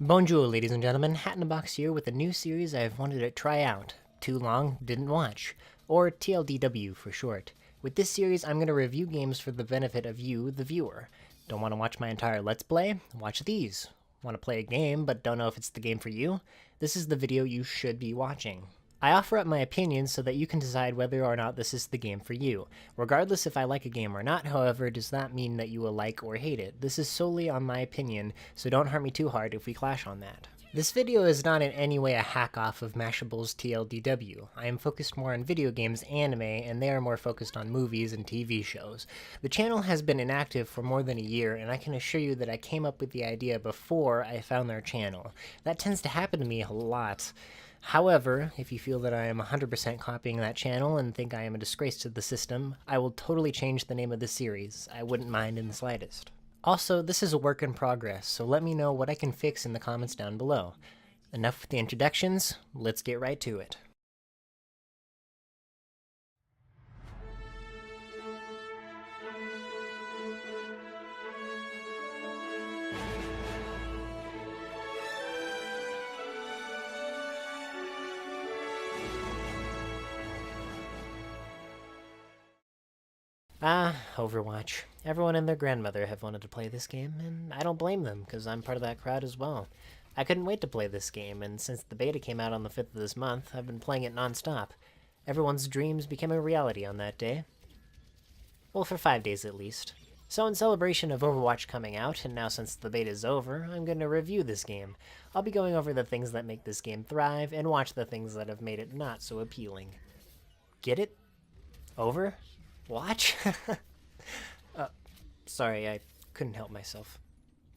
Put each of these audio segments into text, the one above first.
Bonjour, ladies and gentlemen. Hat in a Box here with a new series I've wanted to try out. Too long, didn't watch. Or TLDW for short. With this series, I'm going to review games for the benefit of you, the viewer. Don't want to watch my entire Let's Play? Watch these. Want to play a game but don't know if it's the game for you? This is the video you should be watching. I offer up my opinions so that you can decide whether or not this is the game for you. Regardless if I like a game or not, however, does not mean that you will like or hate it. This is solely on my opinion, so don't hurt me too hard if we clash on that. This video is not in any way a hack-off of Mashable's TLDW. I am focused more on video games, anime, and they are more focused on movies and TV shows. The channel has been inactive for more than a year, and I can assure you that I came up with the idea before I found their channel. That tends to happen to me a lot. However, if you feel that I am 100% copying that channel and think I am a disgrace to the system, I will totally change the name of this series. I wouldn't mind in the slightest. Also, this is a work in progress, so let me know what I can fix in the comments down below. Enough with the introductions, let's get right to it. Overwatch. Everyone and their grandmother have wanted to play this game, and I don't blame them, because I'm part of that crowd as well. I couldn't wait to play this game, and since the beta came out on the 5th of this month, I've been playing it non-stop. Everyone's dreams became a reality on that day. Well, for 5 days at least. So in celebration of Overwatch coming out, and now since the beta is over, I'm going to review this game. I'll be going over the things that make this game thrive, and watch the things that have made it not so appealing. Get it? Over? Watch? Sorry, I couldn't help myself.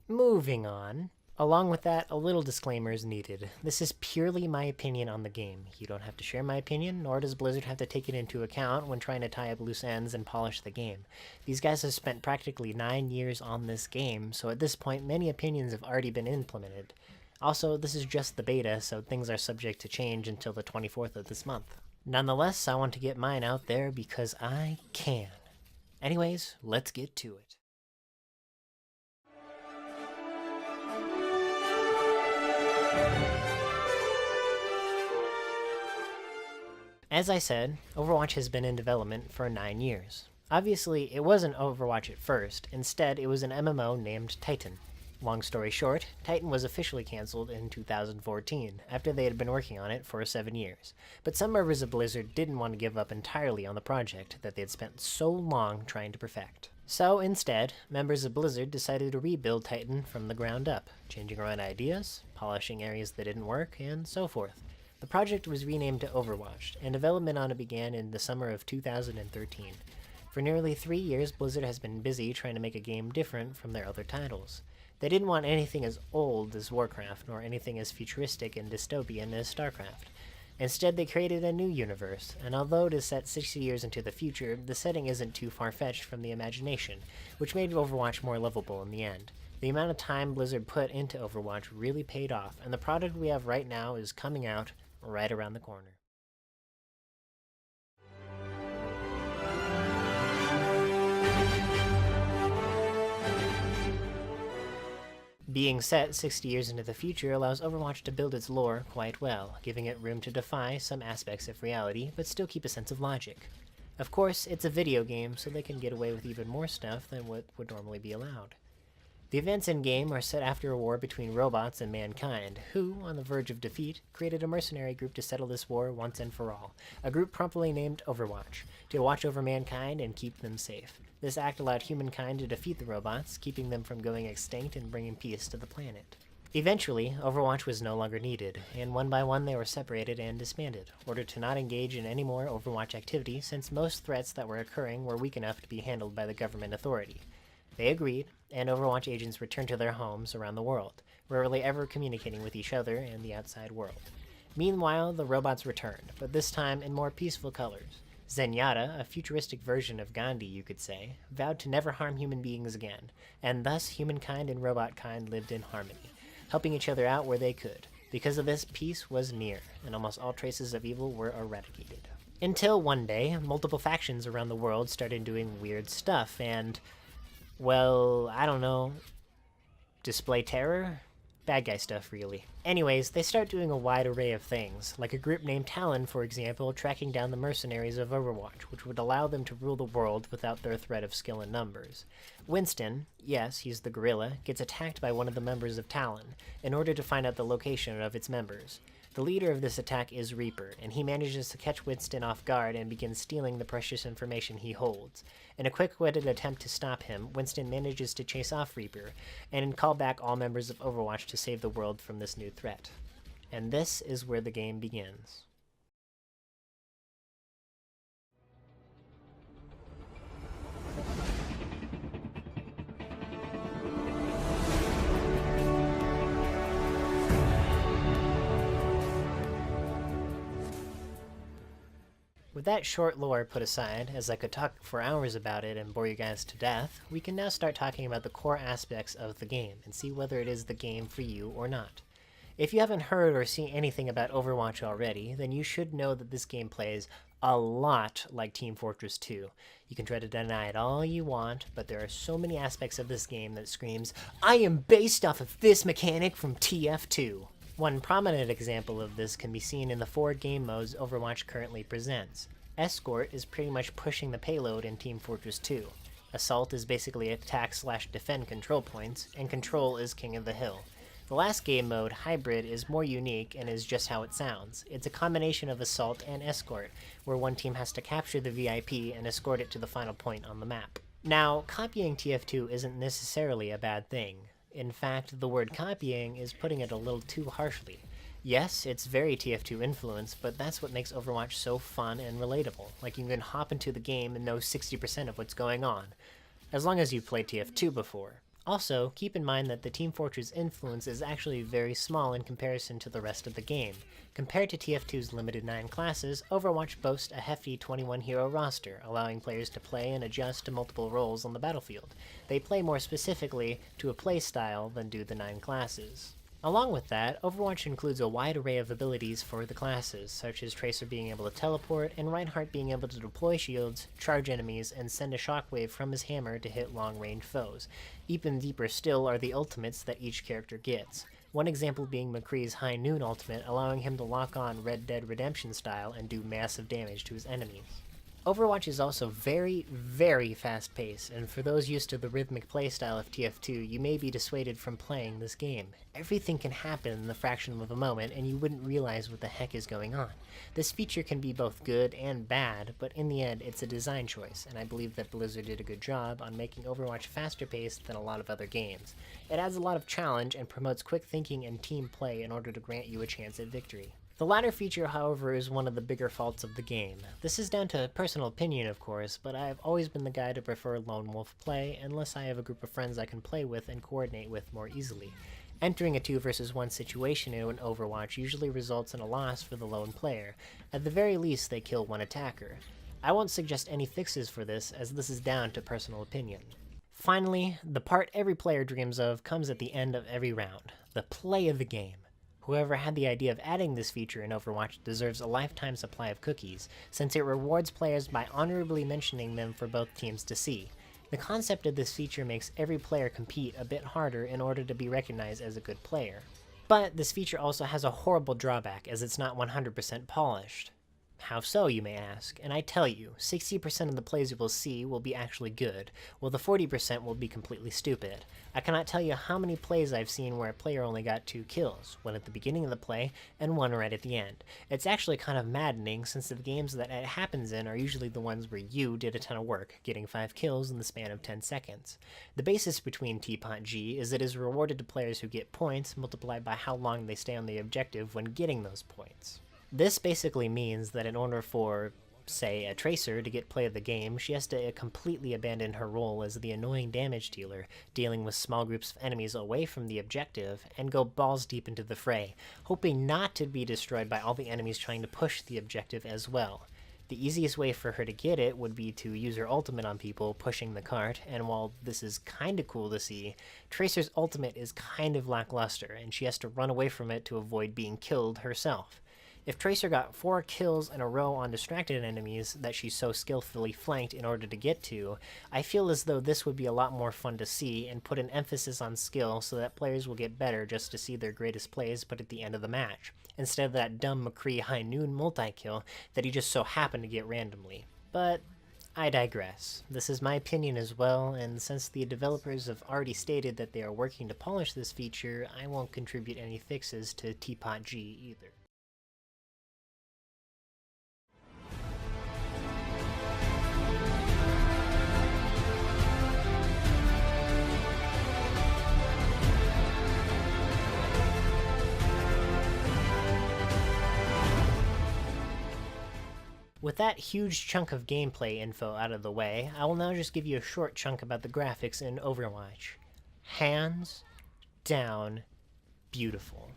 Moving on. Along with that, a little disclaimer is needed. This is purely my opinion on the game. You don't have to share my opinion, nor does Blizzard have to take it into account when trying to tie up loose ends and polish the game. These guys have spent practically 9 years on this game, so at this point many opinions have already been implemented. Also, this is just the beta, so things are subject to change until the 24th of this month. Nonetheless, I want to get mine out there because I can. Anyways, let's get to it. As I said, Overwatch has been in development for 9 years. Obviously, it wasn't Overwatch at first. Instead, it was an MMO named Titan. Long story short, Titan was officially cancelled in 2014, after they had been working on it for 7 years. But some members of Blizzard didn't want to give up entirely on the project that they had spent so long trying to perfect. So instead, members of Blizzard decided to rebuild Titan from the ground up, changing around ideas, polishing areas that didn't work, and so forth. The project was renamed to Overwatch, and development on it began in the summer of 2013. For nearly 3 years, Blizzard has been busy trying to make a game different from their other titles. They didn't want anything as old as Warcraft, nor anything as futuristic and dystopian as StarCraft. Instead, they created a new universe, and although it is set 60 years into the future, the setting isn't too far-fetched from the imagination, which made Overwatch more lovable in the end. The amount of time Blizzard put into Overwatch really paid off, and the product we have right now is coming out right around the corner. Being set 60 years into the future allows Overwatch to build its lore quite well, giving it room to defy some aspects of reality, but still keep a sense of logic. Of course, it's a video game, so they can get away with even more stuff than what would normally be allowed. The events in-game are set after a war between robots and mankind, who, on the verge of defeat, created a mercenary group to settle this war once and for all, a group promptly named Overwatch, to watch over mankind and keep them safe. This act allowed humankind to defeat the robots, keeping them from going extinct and bringing peace to the planet. Eventually, Overwatch was no longer needed, and one by one they were separated and disbanded, ordered to not engage in any more Overwatch activity since most threats that were occurring were weak enough to be handled by the government authority. They agreed, and Overwatch agents returned to their homes around the world, rarely ever communicating with each other and the outside world. Meanwhile, the robots returned, but this time in more peaceful colors. Zenyatta, a futuristic version of Gandhi, you could say, vowed to never harm human beings again, and thus humankind and robotkind lived in harmony, helping each other out where they could. Because of this, peace was near, and almost all traces of evil were eradicated. Until one day, multiple factions around the world started doing weird stuff and, well, I don't know, display terror? Bad guy stuff, really. Anyways, they start doing a wide array of things, like a group named Talon, for example, tracking down the mercenaries of Overwatch, which would allow them to rule the world without their threat of skill and numbers. Winston, yes, he's the gorilla, gets attacked by one of the members of Talon, in order to find out the location of its members. The leader of this attack is Reaper, and he manages to catch Winston off guard and begins stealing the precious information he holds. In a quick-witted attempt to stop him, Winston manages to chase off Reaper, and call back all members of Overwatch to save the world from this new threat. And this is where the game begins. With that short lore put aside, as I could talk for hours about it and bore you guys to death, we can now start talking about the core aspects of the game and see whether it is the game for you or not. If you haven't heard or seen anything about Overwatch already, then you should know that this game plays a lot like Team Fortress 2. You can try to deny it all you want, but there are so many aspects of this game that screams, "I am based off of this mechanic from TF2." One prominent example of this can be seen in the 4 game modes Overwatch currently presents. Escort is pretty much pushing the payload in Team Fortress 2. Assault is basically attack/defend control points, and Control is King of the Hill. The last game mode, Hybrid, is more unique and is just how it sounds. It's a combination of Assault and Escort, where one team has to capture the VIP and escort it to the final point on the map. Now, copying TF2 isn't necessarily a bad thing. In fact, the word copying is putting it a little too harshly. Yes, it's very TF2 influence, but that's what makes Overwatch so fun and relatable. Like, you can hop into the game and know 60% of what's going on, as long as you've played TF2 before. Also, keep in mind that the Team Fortress influence is actually very small in comparison to the rest of the game. Compared to TF2's limited 9 classes, Overwatch boasts a hefty 21 hero roster, allowing players to play and adjust to multiple roles on the battlefield. They play more specifically to a playstyle than do the 9 classes. Along with that, Overwatch includes a wide array of abilities for the classes, such as Tracer being able to teleport, and Reinhardt being able to deploy shields, charge enemies, and send a shockwave from his hammer to hit long-range foes. Even deeper still are the ultimates that each character gets. One example being McCree's High Noon ultimate, allowing him to lock on Red Dead Redemption style and do massive damage to his enemies. Overwatch is also very, very fast-paced, and for those used to the rhythmic playstyle of TF2, you may be dissuaded from playing this game. Everything can happen in the fraction of a moment, and you wouldn't realize what the heck is going on. This feature can be both good and bad, but in the end, it's a design choice, and I believe that Blizzard did a good job on making Overwatch faster-paced than a lot of other games. It adds a lot of challenge and promotes quick thinking and team play in order to grant you a chance at victory. The latter feature, however, is one of the bigger faults of the game. This is down to personal opinion, of course, but I have always been the guy to prefer lone wolf play unless I have a group of friends I can play with and coordinate with more easily. Entering a 2 versus 1 situation in Overwatch usually results in a loss for the lone player. At the very least, they kill one attacker. I won't suggest any fixes for this, as this is down to personal opinion. Finally, the part every player dreams of comes at the end of every round: the play of the game. Whoever had the idea of adding this feature in Overwatch deserves a lifetime supply of cookies, since it rewards players by honorably mentioning them for both teams to see. The concept of this feature makes every player compete a bit harder in order to be recognized as a good player. But this feature also has a horrible drawback, as it's not 100% polished. How so, you may ask, and I tell you, 60% of the plays you will see will be actually good, while the 40% will be completely stupid. I cannot tell you how many plays I've seen where a player only got 2 kills, one at the beginning of the play, and one right at the end. It's actually kind of maddening, since the games that it happens in are usually the ones where you did a ton of work, getting 5 kills in the span of 10 seconds. The basis between Teapot G is it is rewarded to players who get points, multiplied by how long they stay on the objective when getting those points. This basically means that in order for, say, a Tracer to get play of the game, she has to completely abandon her role as the annoying damage dealer, dealing with small groups of enemies away from the objective, and go balls deep into the fray, hoping not to be destroyed by all the enemies trying to push the objective as well. The easiest way for her to get it would be to use her ultimate on people, pushing the cart, and while this is kinda cool to see, Tracer's ultimate is kind of lackluster, and she has to run away from it to avoid being killed herself. If Tracer got 4 kills in a row on distracted enemies that she so skillfully flanked in order to get to, I feel as though this would be a lot more fun to see and put an emphasis on skill so that players will get better just to see their greatest plays put at the end of the match, instead of that dumb McCree high noon multi-kill that he just so happened to get randomly. But I digress. This is my opinion as well, and since the developers have already stated that they are working to polish this feature, I won't contribute any fixes to Teapot G either. With that huge chunk of gameplay info out of the way, I will now just give you a short chunk about the graphics in Overwatch. Hands down, beautiful.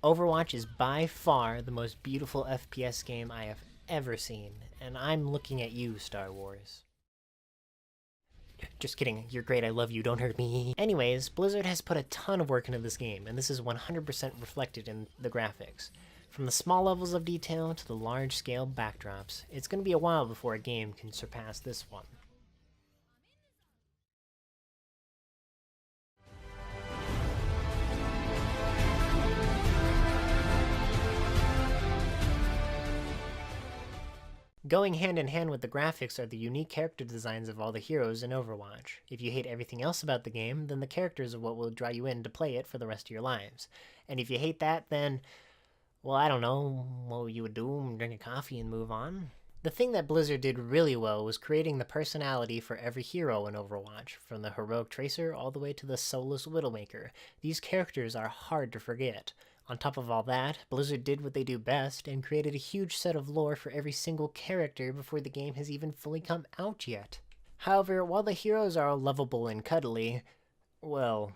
Overwatch is by far the most beautiful FPS game I have ever seen, and I'm looking at you, Star Wars. Just kidding, you're great, I love you, don't hurt me. Anyways, Blizzard has put a ton of work into this game, and this is 100% reflected in the graphics. From the small levels of detail to the large-scale backdrops, it's going to be a while before a game can surpass this one. Going hand in hand with the graphics are the unique character designs of all the heroes in Overwatch. If you hate everything else about the game, then the characters are what will draw you in to play it for the rest of your lives. And if you hate that, then, well, I don't know what you would do, drink a coffee and move on. The thing that Blizzard did really well was creating the personality for every hero in Overwatch, from the heroic Tracer all the way to the soulless Widowmaker. These characters are hard to forget. On top of all that, Blizzard did what they do best and created a huge set of lore for every single character before the game has even fully come out yet. However, while the heroes are all lovable and cuddly, well...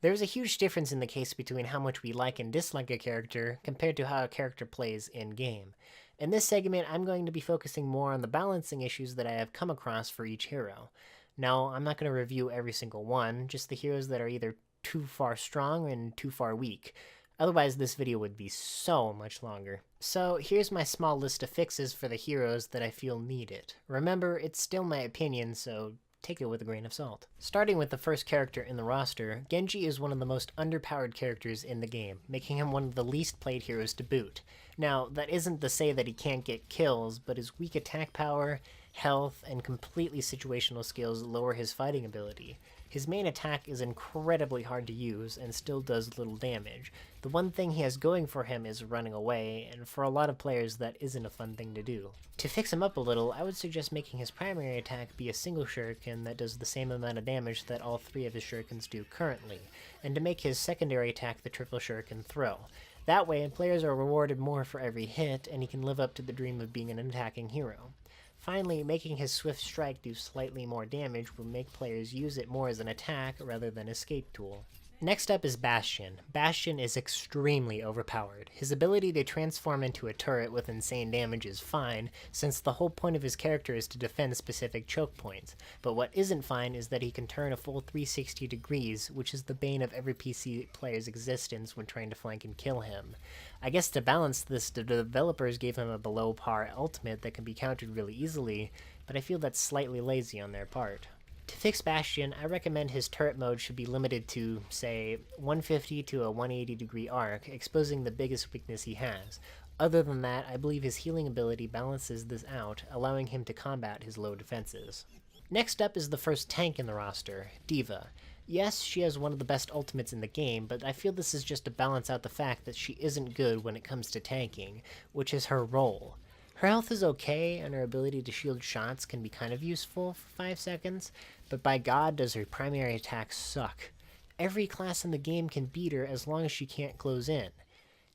There's a huge difference in the case between how much we like and dislike a character compared to how a character plays in-game. In this segment, I'm going to be focusing more on the balancing issues that I have come across for each hero. Now, I'm not going to review every single one, just the heroes that are either too far strong and too far weak. Otherwise, this video would be so much longer. So, here's my small list of fixes for the heroes that I feel need it. Remember, it's still my opinion, so take it with a grain of salt. Starting with the first character in the roster, Genji is one of the most underpowered characters in the game, making him one of the least played heroes to boot. Now, that isn't to say that he can't get kills, but his weak attack power, health, and completely situational skills lower his fighting ability. His main attack is incredibly hard to use and still does little damage. The one thing he has going for him is running away, and for a lot of players that isn't a fun thing to do. To fix him up a little, I would suggest making his primary attack be a single shuriken that does the same amount of damage that all 3 of his shurikens do currently, and to make his secondary attack the triple shuriken throw. That way, players are rewarded more for every hit, and he can live up to the dream of being an attacking hero. Finally, making his Swift Strike do slightly more damage will make players use it more as an attack rather than escape tool. Next up is Bastion. Bastion is extremely overpowered. His ability to transform into a turret with insane damage is fine, since the whole point of his character is to defend specific choke points, but what isn't fine is that he can turn a full 360 degrees, which is the bane of every PC player's existence when trying to flank and kill him. I guess to balance this, the developers gave him a below par ultimate that can be countered really easily, but I feel that's slightly lazy on their part. To fix Bastion, I recommend his turret mode should be limited to, say, 150 to a 180 degree arc, exposing the biggest weakness he has. Other than that, I believe his healing ability balances this out, allowing him to combat his low defenses. Next up is the first tank in the roster, D.Va. Yes, she has one of the best ultimates in the game, but I feel this is just to balance out the fact that she isn't good when it comes to tanking, which is her role. Her health is okay, and her ability to shield shots can be kind of useful for 5 seconds, but by God does her primary attack suck. Every class in the game can beat her as long as she can't close in.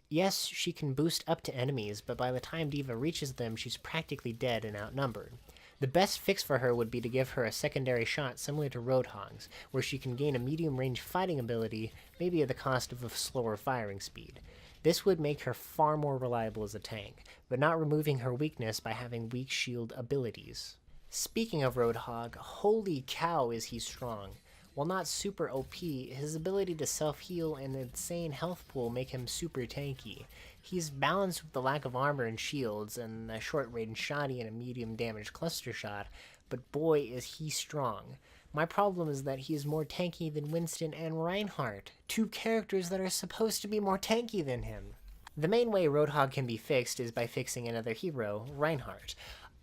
Yes, she can boost up to enemies, but by the time D.Va reaches them, she's practically dead and outnumbered. The best fix for her would be to give her a secondary shot similar to Roadhog's, where she can gain a medium-range fighting ability, maybe at the cost of a slower firing speed. This would make her far more reliable as a tank, but not removing her weakness by having weak shield abilities. Speaking of Roadhog, holy cow is he strong. While not super OP, his ability to self-heal and insane health pool make him super tanky. He's balanced with the lack of armor and shields, and a short-range shotty and a medium-damage cluster shot, but boy is he strong. My problem is that he is more tanky than Winston and Reinhardt, two characters that are supposed to be more tanky than him. The main way Roadhog can be fixed is by fixing another hero, Reinhardt.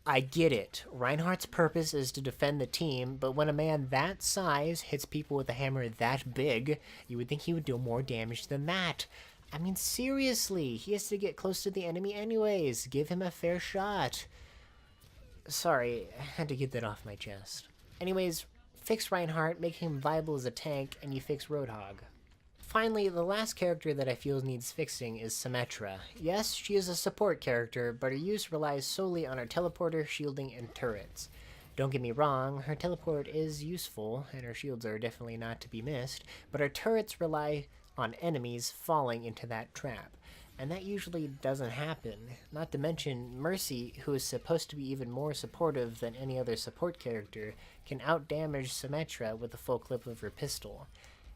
I get it. Reinhardt's purpose is to defend the team, but when a man that size hits people with a hammer that big, you would think he would do more damage than that. I mean, seriously, he has to get close to the enemy anyways. Give him a fair shot. Sorry, I had to get that off my chest. Anyways, fix Reinhardt, make him viable as a tank, and you fix Roadhog. Finally, the last character that I feel needs fixing is Symmetra. Yes, she is a support character, but her use relies solely on her teleporter, shielding, and turrets. Don't get me wrong, her teleport is useful, and her shields are definitely not to be missed, but her turrets rely on enemies falling into that trap. And that usually doesn't happen. Not to mention, Mercy, who is supposed to be even more supportive than any other support character, can outdamage Symmetra with a full clip of her pistol.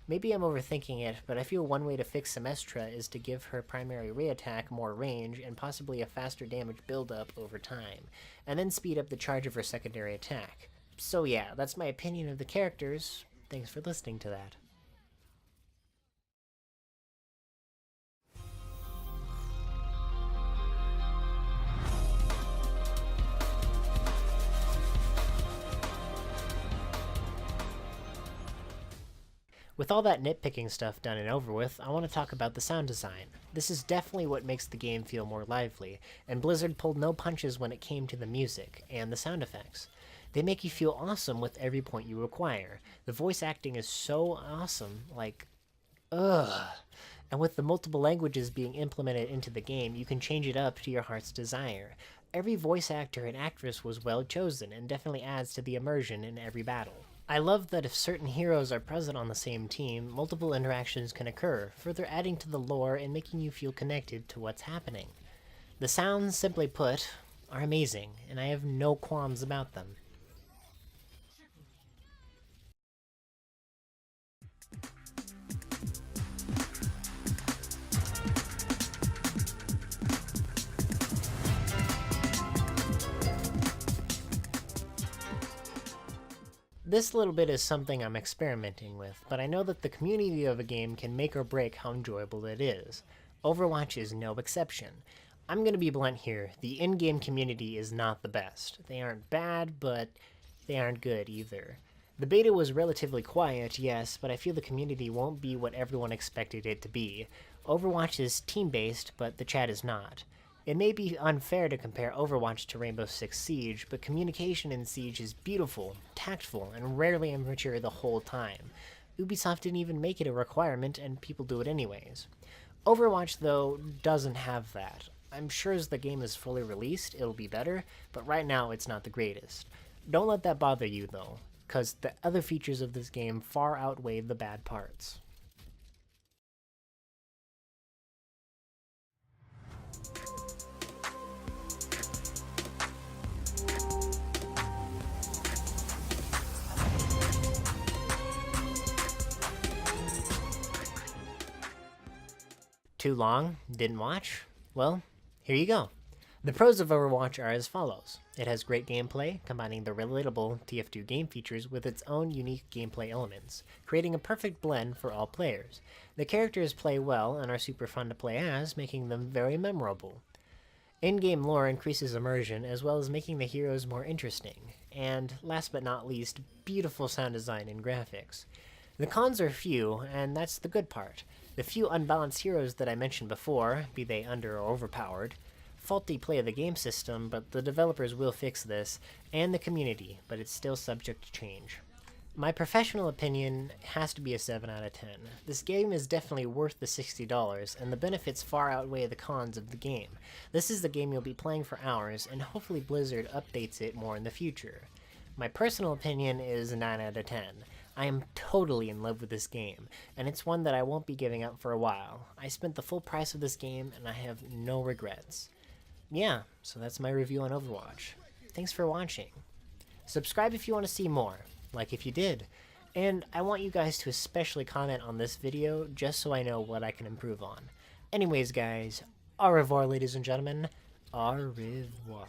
Maybe I'm overthinking it, but I feel one way to fix Symmetra is to give her primary ray attack more range and possibly a faster damage build-up over time, and then speed up the charge of her secondary attack. So yeah, that's my opinion of the characters. Thanks for listening to that. With all that nitpicking stuff done and over with, I want to talk about the sound design. This is definitely what makes the game feel more lively, and Blizzard pulled no punches when it came to the music and the sound effects. They make you feel awesome with every point you require. The voice acting is so awesome, like, ugh. And with the multiple languages being implemented into the game, you can change it up to your heart's desire. Every voice actor and actress was well chosen, and definitely adds to the immersion in every battle. I love that if certain heroes are present on the same team, multiple interactions can occur, further adding to the lore and making you feel connected to what's happening. The sounds, simply put, are amazing, and I have no qualms about them. This little bit is something I'm experimenting with, but I know that the community of a game can make or break how enjoyable it is. Overwatch is no exception. I'm gonna be blunt here, the in-game community is not the best. They aren't bad, but they aren't good either. The beta was relatively quiet, yes, but I feel the community won't be what everyone expected it to be. Overwatch is team-based, but the chat is not. It may be unfair to compare Overwatch to Rainbow Six Siege, but communication in Siege is beautiful, tactful, and rarely immature the whole time. Ubisoft didn't even make it a requirement, and people do it anyways. Overwatch, though, doesn't have that. I'm sure as the game is fully released, it'll be better, but right now it's not the greatest. Don't let that bother you, though, because the other features of this game far outweigh the bad parts. Too long? Didn't watch? Well, here you go. The pros of Overwatch are as follows. It has great gameplay, combining the relatable TF2 game features with its own unique gameplay elements, creating a perfect blend for all players. The characters play well and are super fun to play as, making them very memorable. In-game lore increases immersion, as well as making the heroes more interesting. And, last but not least, beautiful sound design and graphics. The cons are few, and that's the good part. The few unbalanced heroes that I mentioned before, be they under or overpowered, faulty play of the game system, but the developers will fix this, and the community, but it's still subject to change. My professional opinion has to be a 7 out of 10. This game is definitely worth the $60, and the benefits far outweigh the cons of the game. This is the game you'll be playing for hours, and hopefully Blizzard updates it more in the future. My personal opinion is a 9 out of 10. I am totally in love with this game, and it's one that I won't be giving up for a while. I spent the full price of this game, and I have no regrets. Yeah, so that's my review on Overwatch. Thanks for watching. Subscribe if you want to see more, like if you did. And I want you guys to especially comment on this video just so I know what I can improve on. Anyways guys, au revoir ladies and gentlemen, au revoir.